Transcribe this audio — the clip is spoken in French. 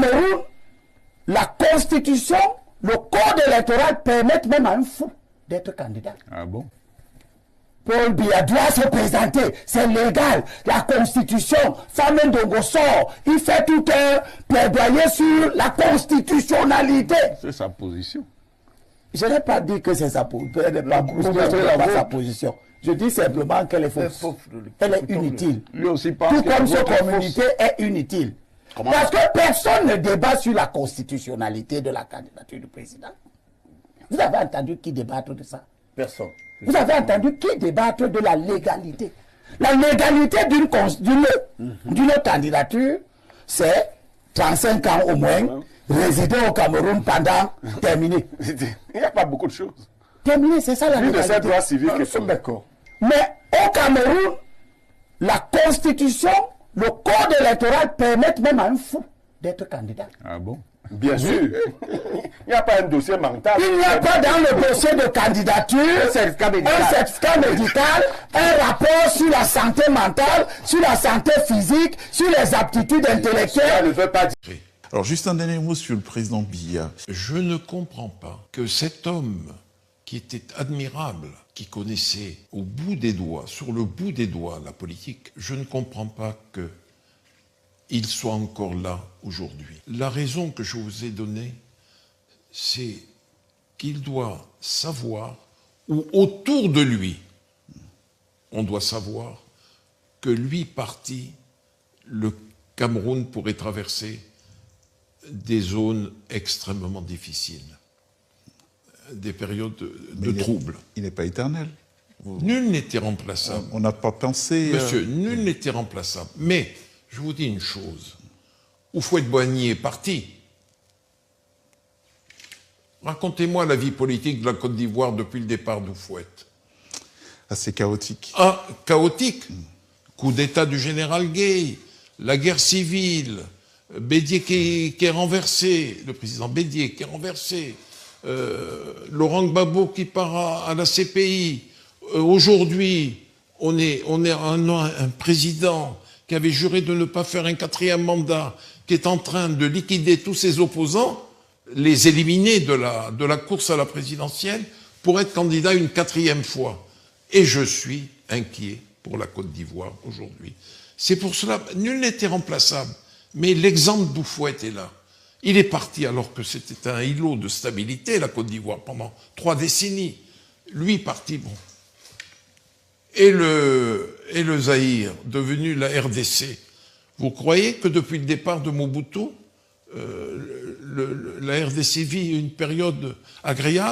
Cameroun, la constitution, le code électoral permettent même à un fou d'être candidat. Ah bon? Paul Biya doit se présenter, c'est légal. La constitution, Femme Ndongo sort, il fait tout un plaidoyer sur la constitutionnalité. C'est sa position. Je n'ai pas dit que c'est sa position, sa position. Je dis simplement qu'elle est fausse. Elle est inutile. Lui aussi pense tout comme ce votre communiqué est inutile. Parce que personne ne débat sur la constitutionnalité de la candidature du président. Vous avez entendu qui débattre de ça? Personne. Vous avez entendu qui débattre de la légalité? La légalité d'une candidature, c'est 35 ans au moins, résider au Cameroun pendant terminé. Il n'y a pas beaucoup de choses. Terminé, c'est ça la Plus de légalité. ces droits civiques. Nous sommes d'accord. Mais au Cameroun, la constitution, le code électoral permettent même à un fou d'être candidat. Ah bon? Bien sûr. Il n'y a pas un dossier mental. Il n'y a pas dans le dossier de candidature un certificat médical, un rapport sur la santé mentale, sur la santé physique, sur les aptitudes intellectuelles. Ça ne veut pas dire. Alors, juste un dernier mot sur le président Biya. Je ne comprends pas que cet homme qui était admirable, qui connaissait au bout des doigts, sur le bout des doigts, la politique, je ne comprends pas qu'il soit encore là aujourd'hui. La raison que je vous ai donnée, c'est qu'il doit savoir, ou autour de lui, on doit savoir que lui parti, le Cameroun pourrait traverser des zones extrêmement difficiles, des périodes de troubles. Il n'est pas éternel. Nul n'était remplaçable. On n'a pas pensé... Monsieur, nul n'était remplaçable. Mais, je vous dis une chose, Houphouët-Boigny est parti. Racontez-moi la vie politique de la Côte d'Ivoire depuis le départ d'Houphouët. Assez chaotique. Ah, chaotique. Coup d'État du général Gueye, la guerre civile, Bédier qui est renversé, le président Bédier qui est renversé, Laurent Gbagbo qui part à la CPI. Aujourd'hui, on est un président qui avait juré de ne pas faire un 4e mandat, qui est en train de liquider tous ses opposants, les éliminer de la course à la présidentielle pour être candidat une 4e fois. Et je suis inquiet pour la Côte d'Ivoire aujourd'hui. C'est pour cela, nul n'était remplaçable. Mais l'exemple d'Houphouët est là. Il est parti alors que c'était un îlot de stabilité, la Côte d'Ivoire, pendant 3 décennies. Lui parti, bon. Et le Zaïre, devenu la RDC, vous croyez que depuis le départ de Mobutu, la RDC vit une période agréable?